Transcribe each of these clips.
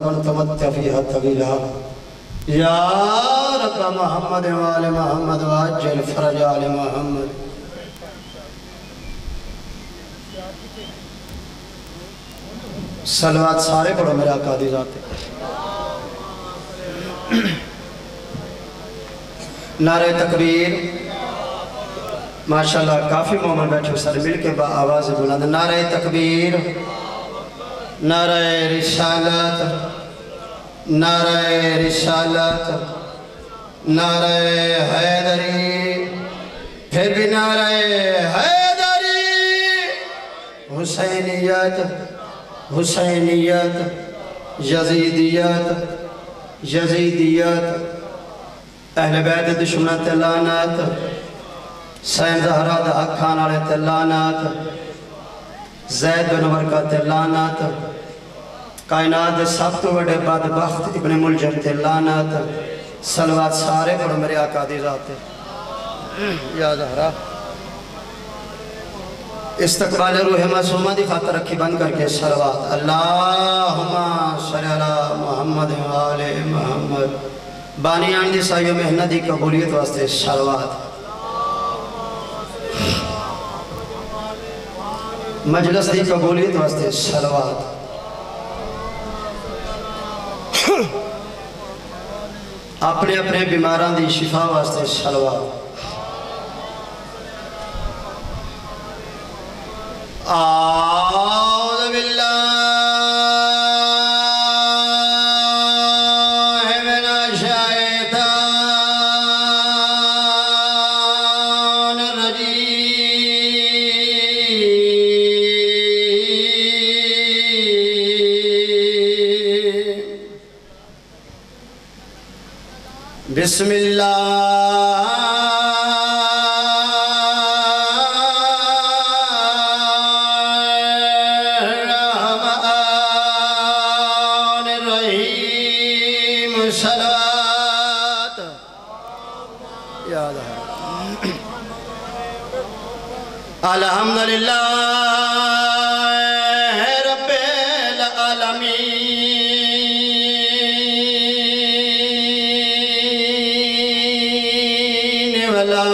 تمتع فيها طويلا يا رب محمد وآل محمد وعجل فرج آل محمد. صلوات سارے پڑھو میرے آقا دی ذات. نعرہ تکبیر. ماشاءاللہ کافی مومن بیٹھے سر مل کے با آواز بلند. نعرہ تکبیر، نعرہ رسالت، نعرہ رسالت، نعرہ حیدری، پھر بھی نعرہ حیدری. حسینیت، حسینیت، یزیدیت، یزیدیت، اہل بیت دشمنت لعنت، سین زہرہ دا حق کھان آلے لعنت، زید بن ورقہ لعنت، کائنات سب تو بڑے بدبخت ابن ملجم لعنت. صلوات سارے پڑھو میرے آقا دی ذات. یا زہرہ استقبال روح معصومہ دی خاطر رکھی بند کر کے صلوات. اللہم صلی اللہ محمد و آل محمد. بانیان دی سائیو محنت دی قبولیت واسطے صلوات. مجلس دی قبولیت واسطے صلوات. اپنے اپنے بیماران دی شفا واسطے صلوات. اعوذ باللہ من الشیطان الرجیم. بسم اللہ الرحمن الرحیم. صلوات. یا اللہ. الحمدللہ رب العالمین ولا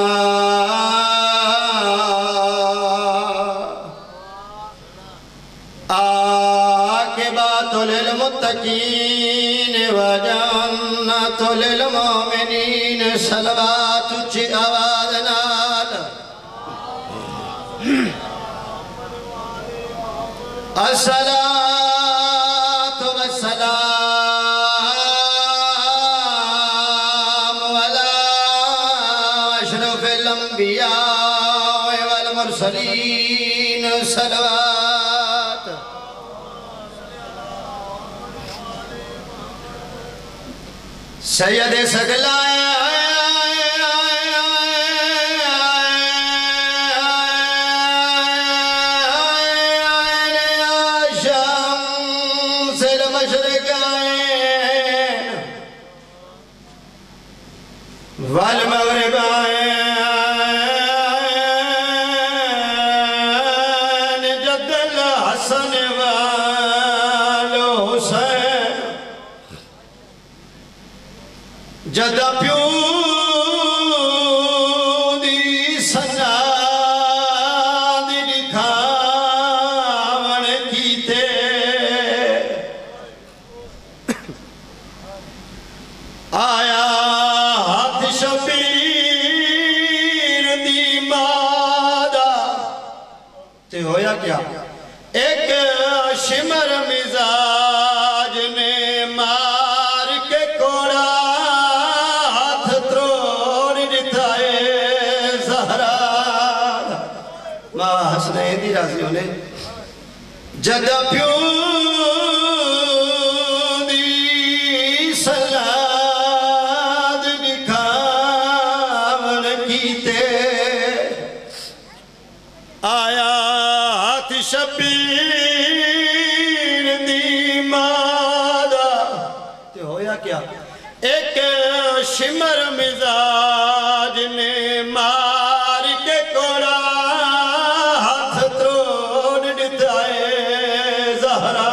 عاقبۃ للمتقین وجنۃ للمؤمنین. صلوات اچھی آواز نال. الصلاة والسلام على أشرف الأنبياء والمرسلين. صلوات. سید سگلائے والمغرب آئین جد الحسن والحسین. جدہ پیو دی سناد دکھاون کیتے. آیا شبیر دی مادہ تے ہویا کیا؟ ایک شمر مزاج نے مار کے کوڑا ہاتھ تروڑ دتائے زہرا. ماں حسنین دی رازیوں نے جدہ پیو شبیر دی مادہ تے ہویا کیا؟ ایک شمر مزاج نے مار کے کوڑا ہاتھ تروڑ دتائے زہرا.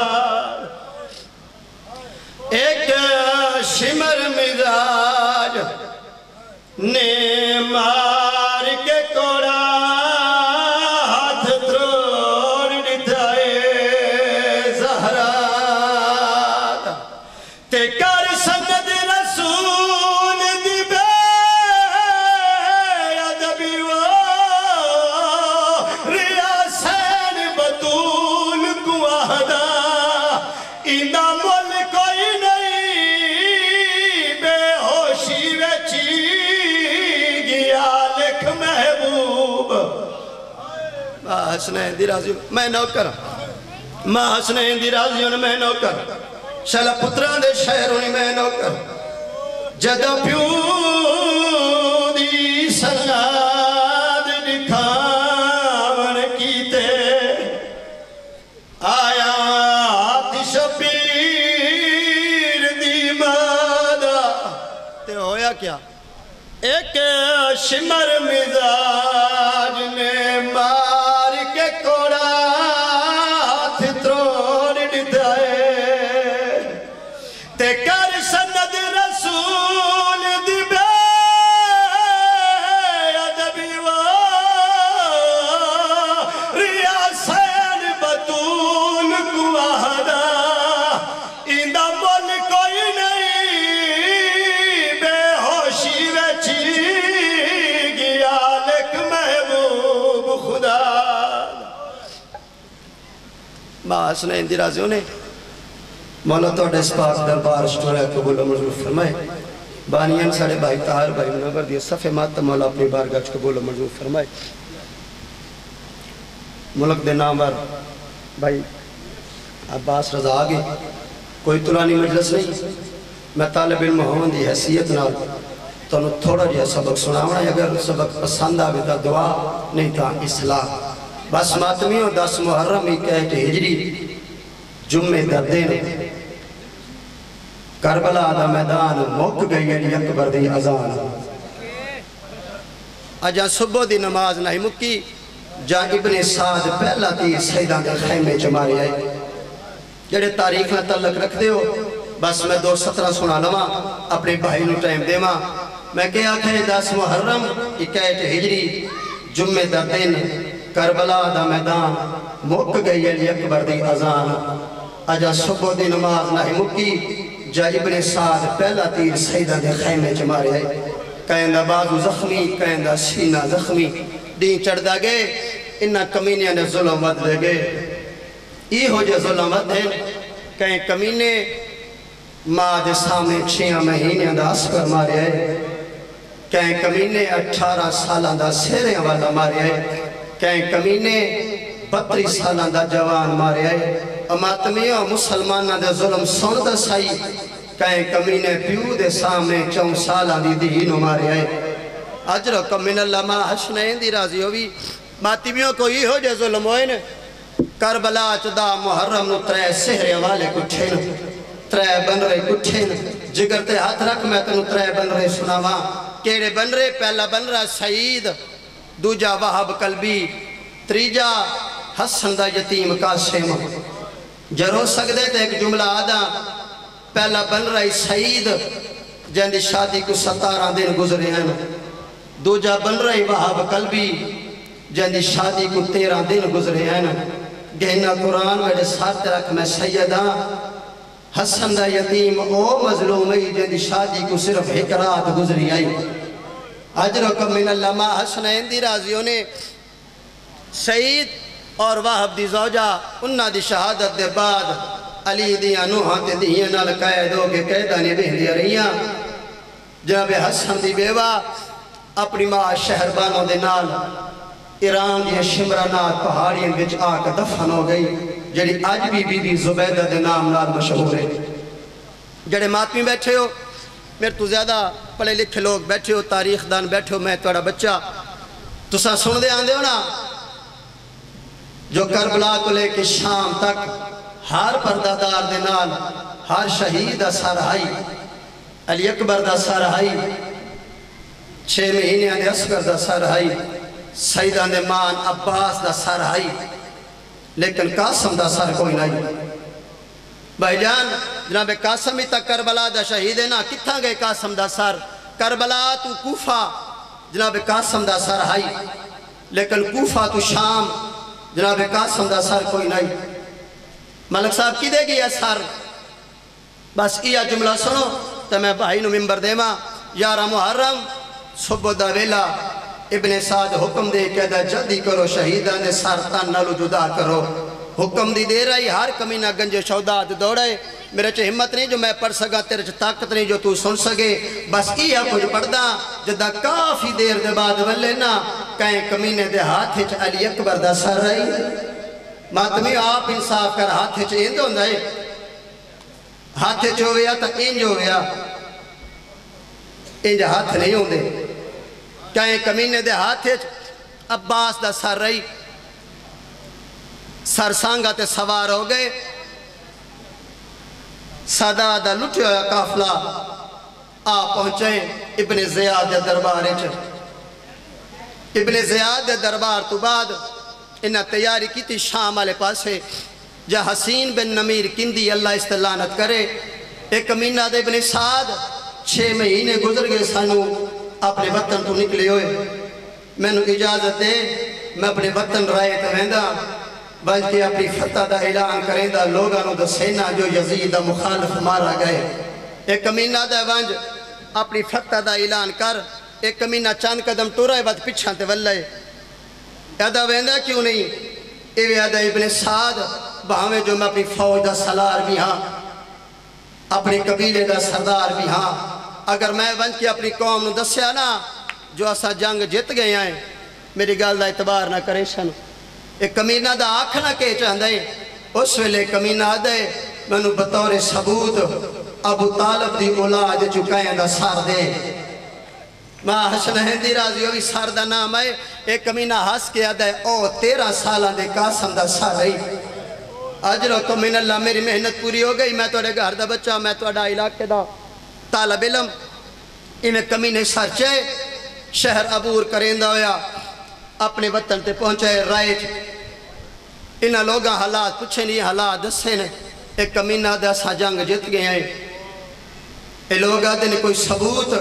حسنین دی راضی میں نوکر ماں حسنین دی راضی میں نوکر شلا پتران دے شہرونی میں نوکر جدہ پیو دی سناد دکھاون کیتے آیا آتش پیر دی مادہ تے ہویا کیا ایک شمر مزاج نے مار کے کوڑا ہاتھ تروڑ ڈھائے تے کر سند رسول دی بے ادبی ریاسین بطول کو آہدا اندہ مل کوئی نہیں بے ہوشی ویچی گیا لک محبوب خدا ماں حسنین دی راضیوں نے مولا تو ڈیس پاک دربار شٹورہ قبول و منظور فرمائے بانیان ساڑے بھائی طاہر بھائی منور دیئے صفحے ماتا مولا اپنی بارگاہ قبول و منظور فرمائے ملک دے نامور بھائی عباس رضا آگے کوئی طولانی مجلس نہیں میں طالب علم ہوں دی حیثیت نہ تو انہوں تھوڑا جہاں سبق سناونا ہے اگر سبق پسند آوے تا دعا نہیں تا اصلاح بس ماتمیوں 10 محرم ہی کہتے ہجری جمعے در دین کربلا دا میدان موک گئی علی اکبر دی اذان اجا صبح دی نماز نہیں مکی جا ابن سعد پہلا تی سیدان دے خیمے چماری آئی جڑے تاریخ میں تعلق رکھ دے ہو بس میں 2:17 سنا لما اپنے بھائی نو ٹائم دے ماں میں کہا کہ 10 محرم 21 ہجری جمعے در دن کربلا دا میدان موک گئی علی اکبر دی اذان اجا صبح دی نماز نہیں مکی جا ابن سعد پہلا تیر سیدان دے خیمے چمارے آئے کہندہ بازو زخمی کہندہ سینہ زخمی دین چڑھ دا گئے انہا کمینیاں نے ظلم ود دے گئے ای ہو جے ظلم ود دے کہیں کمینے ماں دے سامنے 6 مہینے دا اسکر مارے آئے کہیں کمینے 18 سالہ دا سیرے والا مارے آئے کہیں کمینے 32 سالہ دا جوان مارے آئے اماتمیوں مسلمانہ دے ظلم سنتا سائی کہیں کمینے پیو دے سامنے 4 سالہ دی دینو مارے آئے اجرکم من اللہ ما حسنین دی راضی ہوئی ماتمیوں کو یہ ہو جے ظلم ہوئے نے کربلا چدا محرم نو 3 سہرے والے کٹھیں 3 بن رہے کٹھیں جگر تے ہاتھ رکھ میں تنو 3 بن رہے سناواں کیڑے بن رہے پہلا بن رہا سعید دوجا وہب قلبی تریجا حسن دا یتیم قاسم جرو سکدے تے ایک جملہ آدھا پہلا بن رہی سعید جن دی شادی کو 17 دن گزرے ہیں دوجا بن رہی وہب قلبی جن دی شادی کو 13 دن گزرے ہیں گہنا قرآن میرے ساتھ رکھ میں سیدہ حسن دا یتیم او مظلومی جن دی شادی کو صرف 1 رات گزری آئی اجرکم من اللہ ما حسنین دی راضیوں نے سعید اور وہب دی زوجہ انہا دی شہادت دے بعد علی دیاں نوحاں تے دیاں نال قید ہو کے قیدانی بہن دیا رہیاں جناب حسن دی بیوہ اپنی ماں شہربانوں دے نال ایران دی شمرانات پہاڑیاں بچ آکا دفن ہو گئی جڑی آج بھی بی بی زبیدہ دے نام نال مشہور ہے جڑے ماتمی بیٹھے ہو میرے تو زیادہ پڑھے لکھے لوگ بیٹھے ہو تاریخ دان بیٹھے ہو میں توڑا بچہ تو سا سن دے آن دے ہو نا جو کربلا کو لے کے شام تک ہر پردادار دے نال ہر شہید سارہائی علی اکبر دا سارہائی 6 مہینے آنے اسکر دا سارہائی سیدان دے مان عباس دا سارہائی لیکن قاسم دا سار کوئی نہیں بھائی جان جناب قاسم ہی تک کربلا دا شہید ہے نا کتھا گئے قاسم دا سار کربلا تو کوفہ جناب قاسم دا سارہائی لیکن کوفہ تو شام جناب قاسم دا سار کوئی نہیں ملک صاحب کی دے گی یہ سار بس یہ جملہ سنو تو میں بھائی نو ممبر دے ماں 11 محرم صبح دا ویلا ابن سعد حکم دے کہ دا جلدی کرو شہیدان سار تن نالو جدا کرو حکم دی دے رہی ہر کمینہ گنج شودات دوڑے میرے چے ہمت نہیں جو میں پڑھ سکا تیرے چے طاقت نہیں جو تو سن سکے بس یہ کچھ پڑھ دا جدہ کافی دیر دے بعد ولے نا کہیں کمینے دے ہاتھے چے علی اکبر دا سر رہی ماتمی آپ انصاف کر ہاتھے چے اندھو اندھائے ہاتھے چو گیا تا انجو گیا انجا ہاتھ نہیں ہوں دے کہیں کمینے دے ہاتھے چے عباس دا سر رہی سر سانگا تے سوار ہو گئے صدا دا لٹھے ہویا کافلہ آ پہنچے ابن زیاد دربار ابن زیاد دربار تو بعد انہا تیاری کی تھی شام والے پاسے جا حسین بن نمیر کندی اللہ استلانت کرے ایک کمینہ دے ابن سعد 6 مہینے گزر گئے سانو اپنے وطن تو نکلے ہوئے میں نے اجازت دے میں اپنے وطن رائے تو ویندہ بلکہ اپنی فتح دا اعلان کریں دا لوگانوں دا سینہ جو یزید دا مخالف مارا گئے ایک کمینہ دا ونج اپنی فتح دا اعلان کر ایک کمینہ چاند قدم ٹورائے بعد پچھان تے ولائے یادہ ویندہ کیوں نہیں ایوے یادہ ابن سعد بہاویں جو میں اپنی فوج دا سلار بھی ہاں اپنے قبیلے دا سردار بھی ہاں اگر میں ونج کی اپنی قوم نو دسیا نا جو اسا جنگ جت گئے ہیں میری گال دا اعتبار نہ کرے شن ایک کمینہ دا آکھنا کے چاہندے اس ویلے کمینہ دے میں نو بطور ثبوت ابو طالب دی اولاد چکائیں دا سار دے ماں حسن ہندی راضی ہوئی سار دا نام ہے ایک کمینہ ہس کے آدھے او 13 سالہ دے قاسم دا سار رہی اجر و من اللہ میری محنت پوری ہو گئی میں توڑے گھر دا بچہ میں توڑا علاقے دا طالب علم انہیں کمینے سار چے شہر عبور کریں دا ہویا اپنے وطن تے پہنچے رائج انہا لوگاں حالات پوچھے نہیں حالات دسے نے ایک کمینہ دا سا جنگ جت گئے ہیں اے لوگاں دے نے کوئی ثبوت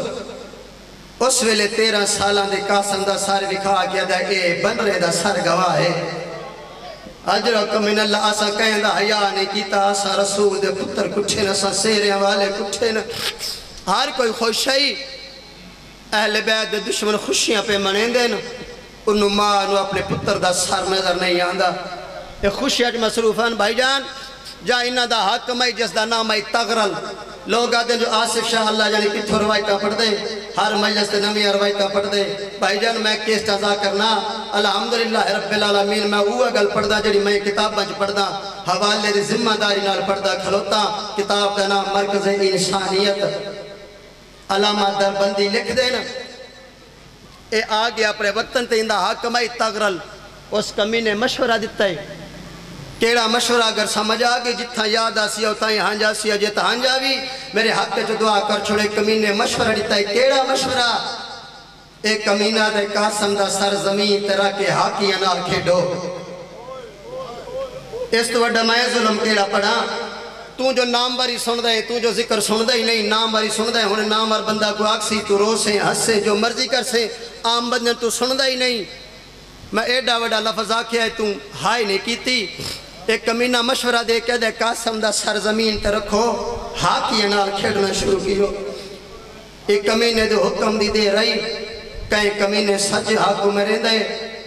اس ویلے 13 سالان دے قاسم دا سار دکھا کیا دا اے بن رہے دا سر گواہ ہے اجرکم من اللہ آسا کہیں دا حیاء نے کیتا آسا رسول دے پتر کچھے نا سا سیرے والے کچھے نا ہر کوئی خوشی اہل بیت دے دشمن خوشیاں پہ منیں دے نا انہوں ماں نو اپنے پتر دا سر نظر نہیں آندہ ایک خوشیت مصروفان بھائی جان جا انہ دا حاکم ہے جس دا نام ہے تغرل لوگ آتے ہیں جو آصف شاہ اللہ جانی کتھو روایتہ پڑھ دے ہر مجلس تے نمی روایتہ پڑھ دے بھائی جان میں کیس جزا کرنا الحمدللہ رب العالمین میں وہ اگل پڑھ دا جڑی میں کتاب بنچ پڑھ دا حوالے دی ذمہ داری نال پڑھ دا کھلوتا کتاب دا نام مرکز انسانیت علامہ در بندی لکھ دینا اے آگے اپنے وطن تے اندہ حاکمہ تغرل اس کمی نے مشورہ دیتا ہے کیڑا مشورہ اگر سمجھ آگے جتھا یاد آسی ہوتا ہے ہانجا سی جتا ہانجا بھی میرے حق تے جو دعا کر چھوڑے کمی نے مشورہ دیتا ہے کیڑا مشورہ اے کمینہ دے قاسم دا سر زمین تیرا کے حاکی انال کھیڑو اس تو وڈا میں ظلم کیڑا پڑھا تو جو نام باری سن دے تو جو ذکر سن دے نہیں نام باری سن دے ہونے نام اور بندہ کو آکسی تو رو سے ہس سے جو مرضی کر سے عام بندہ تو سن دے نہیں میں ایڈا وڈا لفظ آکھیا ہے تو ہائی نہیں کیتی ایک کمینہ مشورہ دے کے دے قاسم دا سر زمین تے رکھو ہاکی انال کھیڑنا شروع کیو ایک کمینے دے حکم دی دے رہی کہیں کمینے سچ ہاکو مرین دے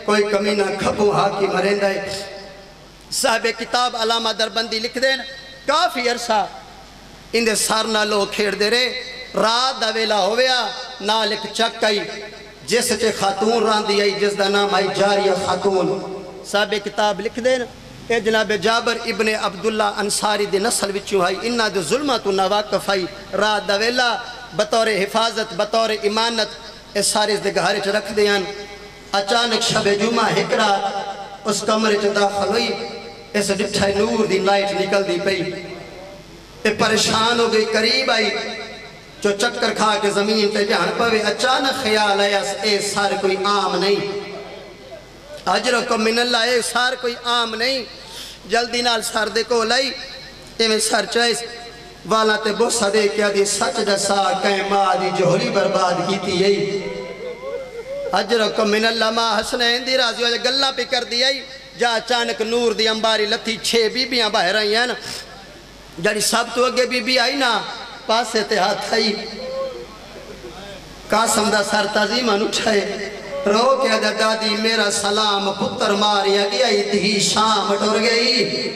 کوئی کمینہ کھپو ہاکی مرین دے صاحب کتاب علامہ دربندی لکھ دیں کافی عرصہ اندے سارنا لو کھیڑ دے رہے رات دا ویلا ہویا نالک چک آئی جس چے خاتون راندی آئی جس دا نام آئی جاریہ خاتون صاحب کتاب لکھ دیں اے جناب جابر ابن عبداللہ انصاری دے نسل وچوں آئی انہا دے ظلمہ تو نواقف آئی رات دا ویلا بطور حفاظت بطور امانت اس سارے دے گھارے چ رکھ دیاں اچانک شب جمعہ ہکرا اس کمرے چ داخل ہوئی اس ڈٹھائی نور دی لائٹ نکل دی پئی اے پریشان ہو گئی قریب آئی جو چکر کھا کے زمین تے جہاں پوے اچانک خیال آیا اے سار کوئی عام نہیں اجرکم من اللہ اے سار کوئی عام نہیں جلدی نال سار دے کو لائی اے میں سار چائس والا تے بوسا دے کیا دی سچ جسا کہیں ماں دی جوہری برباد کی تھی یہی اجرکم من اللہ ماں حسن ہندی راضی ہوئے گلہ پہ کر دی آئی جا اچانک نور دی امباری لتھی 6 بی بیاں باہر آئی ہیں جاری سب تو اگے بی بی آئی نا پاسے تے ہاتھ آئی قاسم دا سر تعظیمان اٹھائے رو کے دادی میرا سلام پتر ماریا گیا دھی شام ٹر گئی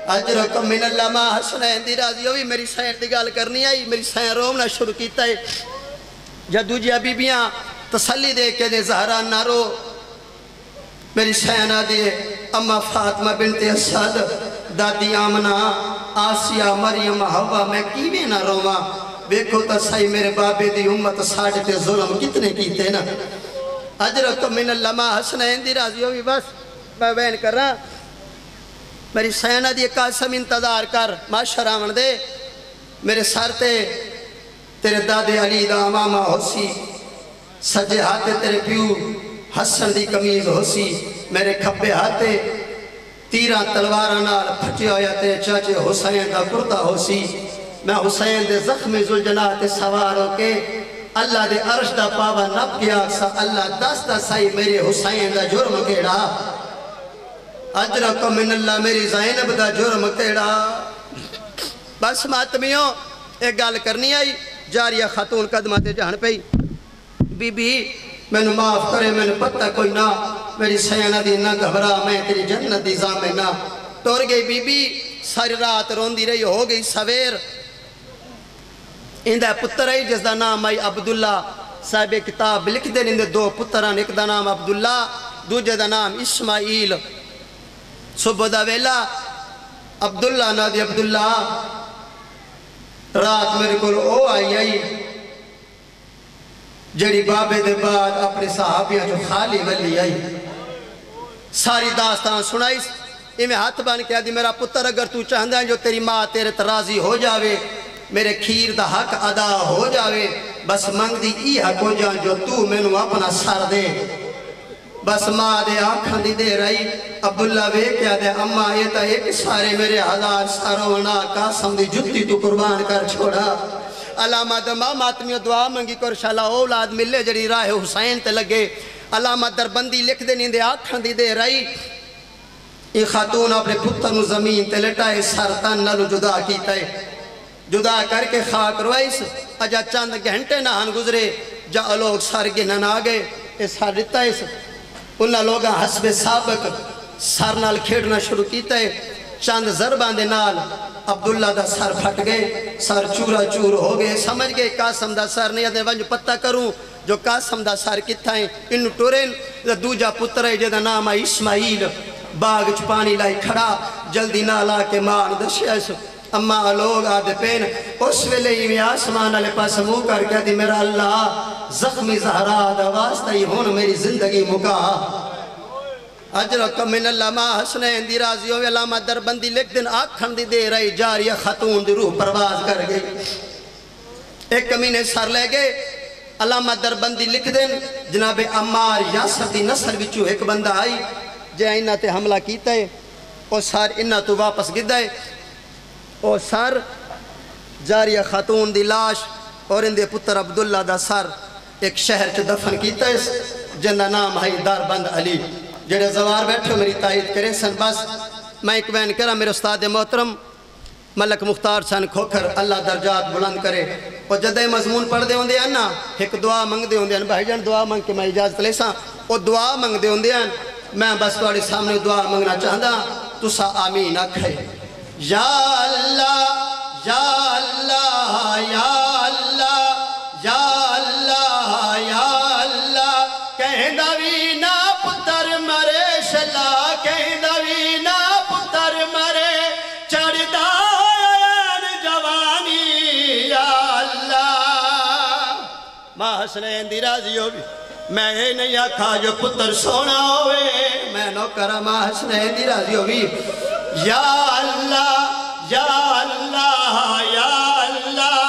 اجرکم من اللہ ما حسنین دی راضی ہوئی میری سین دی گال کرنی آئی میری سین رومنا شروع کیتا ہے جدو جی بیبیاں تسلی دے کے دے زہرا نہ رو میری سین آدھی اما فاطمہ بنت اسد دادی آمنہ آسیہ مریم حوا میں کیویں نہ رواں بیکھو تا سائی میرے بابے دی امت ساڑھے تے ظلم کتنے کیتے نا اجرکم من اللہ ما حسنین دی راضی ہوئی بس میں بین کر رہا میری سینہ دی قاسم انتظار کر معاشر آمن دے میرے سر تے تیرے دادے علی دا امامہ ہوسی سجے ہاتھے تیرے پیو حسن دی کمیز ہوسی میرے کھپے ہاتھے تیرہ تلوارہ نال پھٹی ہویا تے چاچے حسین دا کرتا ہوسی میں حسین دے زخم زلجنات سوار ہو کے اللہ دے عرش دا پاوا نب کیا اکسا اللہ دستا سائی میرے حسین دا جرم کیڑا اجرکم من اللہ میری زینب دا جرم کیڑا بس ماتمیوں ایک گال کرنی آئی جاریہ خاتون قدماتے جہن پہ بی بی میں نے معاف کرے میں نے پتہ کوئی نہ میری سینہ دی نہ گھبرا میں تیری جنت دی زامن نہ ٹور گئی بی بی ساری رات روندی رہی ہو گئی سویر اندہ پتر ہے جس دا نام آئی عبداللہ صاحب کتاب لکھ دے اندے دو پتران ایک دا نام عبداللہ دوجہ دا نام اسماعیل صبح دا ویلا عبداللہ نادی عبداللہ رات میرے کو او آئی جڑی بابے دے بعد اپنے صحابیاں جو خالی ولی آئی ساری داستان سنائیس میں ہاتھ بان کیا دی میرا پتر اگر تو چاہندہ ہے جو تیری ماں تیرے ترازی ہو جاوے میرے کھیر دا حق ادا ہو جاوے بس منگ دی ای حق ہو جان جو تو میں نو اپنا سر دے بس ماں دے آنکھاں دی دے رہی عبداللہ وے کیا دے اممہ یہ تا ایک سارے میرے ہزار سارونا قاسم دی جتی تو قربان کر چھوڑا علامہ دماء ماتمیوں دعا منگی کر شاللہ اولاد ملے جڑی راہ حسین تے لگے علامہ دربندی لکھ دے نیندے آنکھاں دی دے رہی یہ خاتون اپنے پتر نو زمین تے لٹائے سرطان نلو جدا کیتا ہے جدا کر کے خاک روائیس اجا چند گھنٹے نہان گزرے جا لوگ سر گنن آگے اس سر رتائیس انہا لوگاں حسب سابق سر نال کھیڑنا شروع کیتا ہے چند ضربان دے نال عبداللہ دا سر پھٹ گئے سر چورا چور ہو گئے سمجھ گئے قاسم دا سر نہیں آدھے ونج پتہ کروں جو قاسم دا سر کتھا ہے انہوں ٹورین دوجہ پتر ہے جدہ نام ہے اسماعیل باغ چپانی لائی کھڑا جلدی نالا کے مان دشیس اما لوگ آدھے پین اس ویلے ہی میں آسمان علی پاس مو کر کے دی میرا اللہ زخمی زہرا دا واسطہ ہی ہون میری زندگی مکا اجرکم من اللہ ما حسنین دی راضی ہوئے علامہ دربندی لکھ دن آکھن دی دے رہی جاریہ خاتون دی روح پرواز کر گئی ایک کمینے سر لے گئے علامہ دربندی لکھ دن جناب عمار یاسر دی نسل بچو ایک بندہ آئی جے انہ تے حملہ کیتا ہے اور سار انہ تو واپس گدہ ہے اور سر جاریہ خاتون دی لاش اور اندے پتر عبداللہ دا سر ایک شہر چو دفن کیتا ہے جنہ نام ہے داربند علی جڑے زوار بیٹھو میری تائید کرے سن بس میں ایک بین کرا میرے استاد محترم ملک مختار سن کھوکھر اللہ درجات بلند کرے اور جدہ مضمون پڑھ دے ہوندے ہیں نا ایک دعا منگ دے ہوندے ہیں بھائی جان دعا منگ کے میں اجازت لے ساں اور دعا منگ دے ہوندے ہیں میں بس توڑی سامنے دعا منگنا چاہتا تو سا آمین اکھے یا اللہ یا اللہ یا اللہ یا اللہ یا اللہ کہیں دوی نا پتر مرے شلا کہیں دوی نا پتر مرے چڑھ دائن جوانی یا اللہ ماں حسنین دی راضی ہو بھی میں نہیں آکھا جو پتر سونا ہوئے میں نوکرہ ماں حسنین دی راضی ہو بھی یا اللہ یا اللہ یا اللہ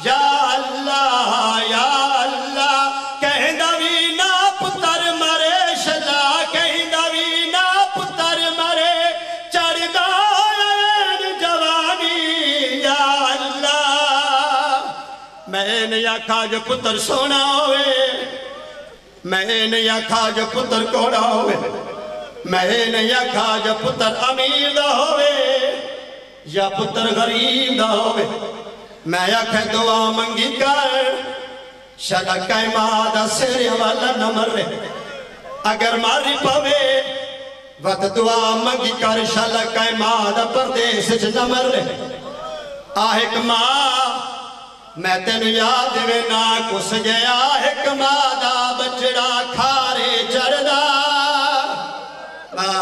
یا اللہ یا اللہ کہیں دوی نا پتر مرے شلا کہیں دوی نا پتر مرے چڑھ دائن جوانی یا اللہ میں نہیں آکھا جو پتر سونا ہوئے میں نہیں آکھا جو پتر کوڑا ہوئے میں نہیں آکھا جو پتر امیر دا ہوئے یا پتر غریب دا ہوئے میں آکھا دعا منگی کر شدہ کائمہ دا سیرے والا نہ مرے اگر ماری پوے وقت دعا منگی کر شالا کائے ماں دا پردیس نہ مر لے آہک ماں میں تینو یاد وے نا کس گیا آہک ماں دا بچڑا کھارے چڑھدا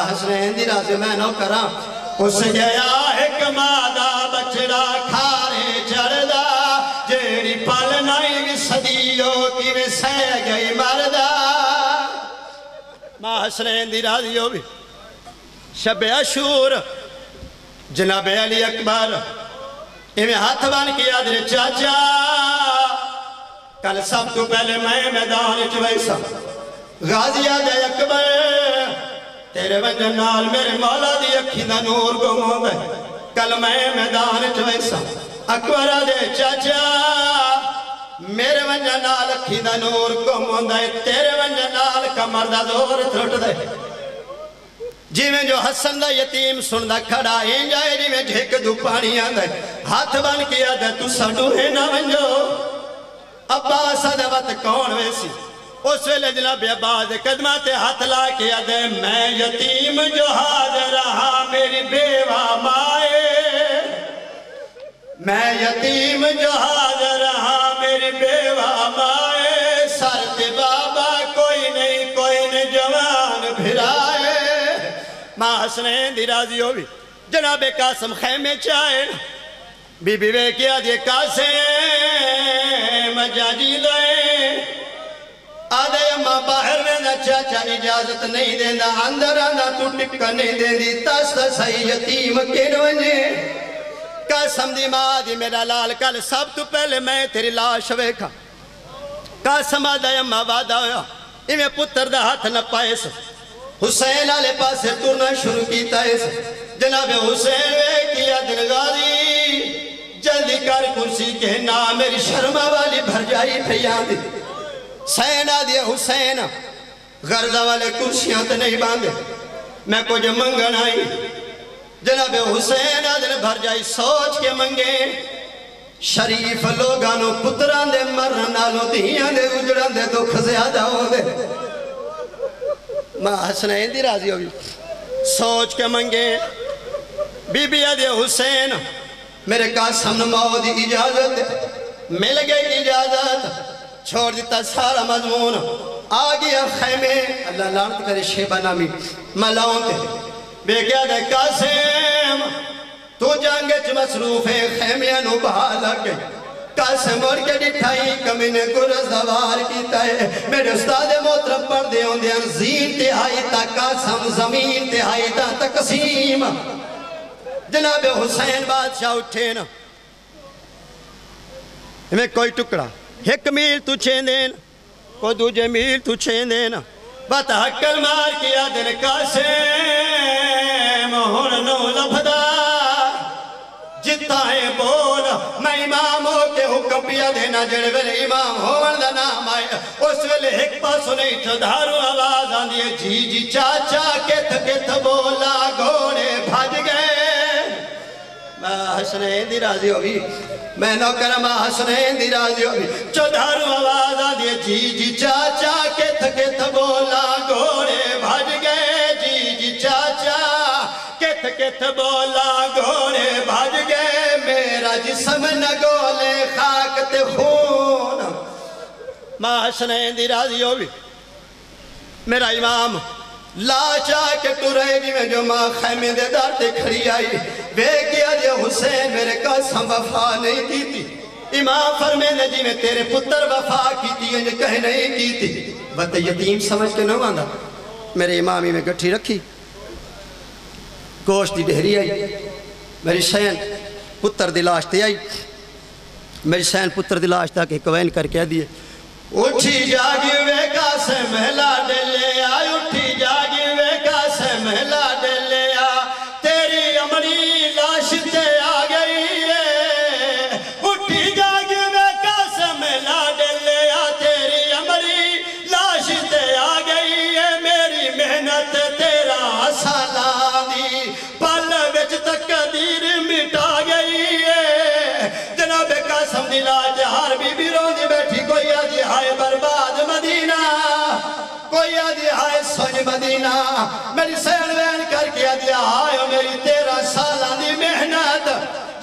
حسنین دی رازی میں نو کرام اس گیا آہک ماں دا بچڑا کھارے چڑھدا جیڑی پال نائی صدیوں کی میں سہ گئی مردہ ماں حسنین دی رازی ہو بھی شب عاشور جناب علی اکبر ایویں ہاتھ بان کیا در چاچا کل سب تو پہلے میں میدان چویسا غازی آدھے اکبر تیرے وجہ نال میرے مولا دی اکھی دا نور گم ہو گئے کل میں میدان چویسا اکبر آدھے چاچا میرے وجہ نال اکھی دا نور گم ہو گئے تیرے وجہ نال کمر دا زور تھرٹ دے جی میں جو حسن دا یتیم سن دا کھڑا ہیں جائے جی میں جھیک دو پانی آندھے ہاتھ بان کیا دے تو سڑو ہے نہ ونجو عباس دے وقت کون ویسی اس ویلے جناب عباس قدمات ہاتھ لا کیا دے میں یتیم جو حاضر رہا میری بیوہ مائے میں یتیم جو حاضر رہا میری بیوہ مائے سرت بابا کوئی نہیں جوان بھرائے ماں حسنین دی راضی ہوئی جناب قاسم خیمے چاہے بی بی وے کیا دی قاسم جاجی لائے آدھے اماں باہر رہنا چاچا اجازت نہیں دینا اندر آنا تو ٹکا نہیں دیندی تاستا سائی یتیم کن ونجے قاسم دی ماں دی میرا لال کل سب تو پہلے میں تیری لاش ویکھا قاسم آدھے اماں وعدہ ہویا ایمیں پتر دا ہاتھ نہ پائے سو حسین آلے پاس سے ترنا شروع کیتا ہے جناب حسین وے کیا دل غازی جلدی کر کرسی کہنا میری شرمہ والی بھر جائی پھیان دی حسین آدھے حسین غرضہ والے کرسیاں تے نہیں باندھے میں کچھ منگن آئی جناب حسین آدھے بھر جائی سوچ کے منگے شریف لوگانو پتران دے مرن نالو دیاں دے اجڑان دے دکھ زیادہ ہو دے ماں حسنین دی راضی ہوئی سوچ کے منگے بی بی آدھے حسین میرے قاسم نماؤ دی اجازت مل گئی اجازت چھوڑ دیتا سارا مضمون آگیا خیمے اللہ لعنت کرے شیبہ نامی ملاؤں تے بے گیا دے قاسم تو جانگے چھ مصروف ہے خیمیاں نو بہا لگ گئی قاسم اور کے ڈٹھائی کمینے گرز دوار کیتا ہے میرے استاد محترم پڑھ دے ہوں دے زین تہائی تا قاسم زمین تہائی تا تقسیم جناب حسین بادشاہ اٹھے نا ہمیں کوئی ٹکڑا ایک میل تو چھین دینا کوئی دوجہ میل تو چھین دینا بات حقل مار کیا دن قاسم ہون نو لفدہ جتا ہے بول میں امام ہو کے حکم پیا دینا جڑے ویلے امام ہو وردہ نام آئے اس ویلے ایک پاسو نہیں چھو دھارو آواز آن دیئے جی جی چاچا کت بولا گھوڑے بھاج گئے ماں حسنین دی راضی ہوگی میں نو کرم حسنین دی راضی ہوگی چھو دھارو آواز آن دیئے جی جی چاچا کت بولا گھوڑے بھاج گئے جی جی چاچا کت بولا گھوڑے بھاج گئے میرا جسم نگولے خاک تے خون ماں حسنین دی راضی ہوگی میرا امام لا چاہ کے تو رہے جی میں جو ماں خیمے دے دار تے کھڑی آئی بے کیا دیا حسین میرے قاسم وفا نہیں کی تھی امام فرمے نے جی میں تیرے پتر وفا کی تھی انجھے کہیں نہیں کی تھی بات یتیم سمجھ کے نہ آندھا میرے امامی میں گٹھی رکھی گوشت دی ڈہری آئی میری شین پتر دلاش تے آئی میری شین پتر دلاش تا کہ کوین کر کے دیئے اٹھی جاگی وے کا سے محلہ ڈلے آئی اٹھی جاگی وے کا سے محلہ ڈلے آئی تیری امری لاش تے آ گئی ہے اٹھی جاگی وے کا سے محلہ ڈلے آئی تیری امری لاش تے آ گئی ہے میری محنت تیرا سالانی پل وچ تقدیر مٹا گئی ہے جناب قاسم دلاج ہر بی بی رو دی بیٹھی کوئی آدھی ہائے برباد مدینہ کوئی آدھی ہائے حسن مدینہ میری سین وین کر کے دیا آئے میری 13 سالان دی محنت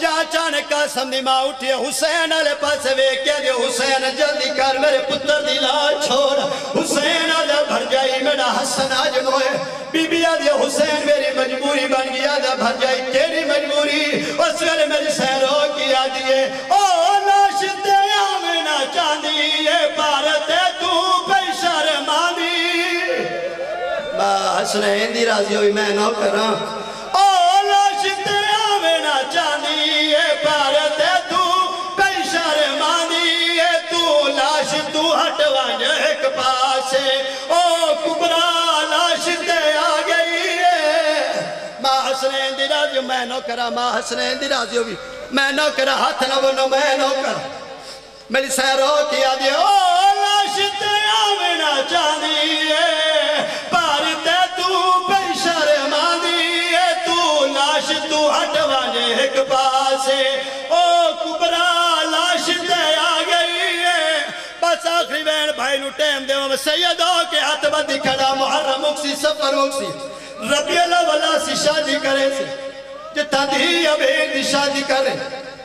جا اچانک قاسم دی ماں اٹھی حسین علیہ پاس وے کیا دے حسین جلدی کر میرے پتر دی لاش چھوڑ حسین علیہ بھر جائی میرا حسن آج موئے بی بی آدھے حسین میری مجبوری بن گیا دا بھر جائی تیری مجبوری اس ویلے میری سہرو کی آدھیے او لاش تے آمنا چاندی اے پارتے تو پیشہ رمانی حسنین دی راضی ہوئی میں نو کراں او لاش تے آمنا چاندی اے پارتے تو پیشہ رمانی اے تو لاش تو ہٹوان ایک پاسے او کبرا لاش تے آگئی ہے ماں حسنین دی راضی میں نو کرا ماں حسنین دی راضی ہوئی میں نو کرا ہاتھ نہ بنو میں نو کرا میری سہرو کی آدھی او لاش تے آمنا چاندی ہے پارتے تو پیشہ رمانی ہے تو لاش تو ہٹوانے ایک پاسے او کبرا لاش تے آگئی ہے بس آخری بین بھائی نو ٹیم دے وہ سیدوں کے ہاتھ بدی کھڑا محرم مکسی سفر مکسی ربیع الاول سی شادی کرے سے جتا دی ابین دی شادی کرے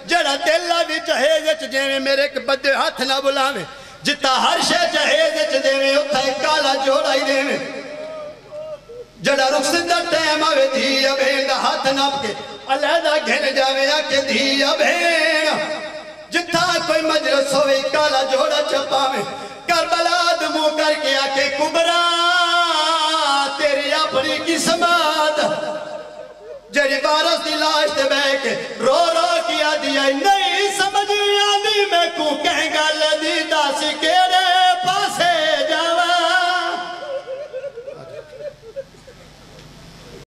جڑا دلہ بھی جہیز جیوے میرے ایک بدے ہاتھ نہ بلاوے جتا ہر شے جہیز جیوے اتھا ایک کالا جوڑا ہی دیوے جڑا رخصت دا ٹیم آوے دھی ابین دا ہاتھ ناپ کے علیحدہ گھن جاوے آکے دھی ابین جتا کوئی مجلس ہوئے کالا جوڑا چپاوے کربلا دمو کر کے آکے کبرا تیری اپنی قسمت جڑی بارس دی لاش تے بے کے رو رو کیا دیا نہیں سمجھ آدھی میں کو کہیں گا لے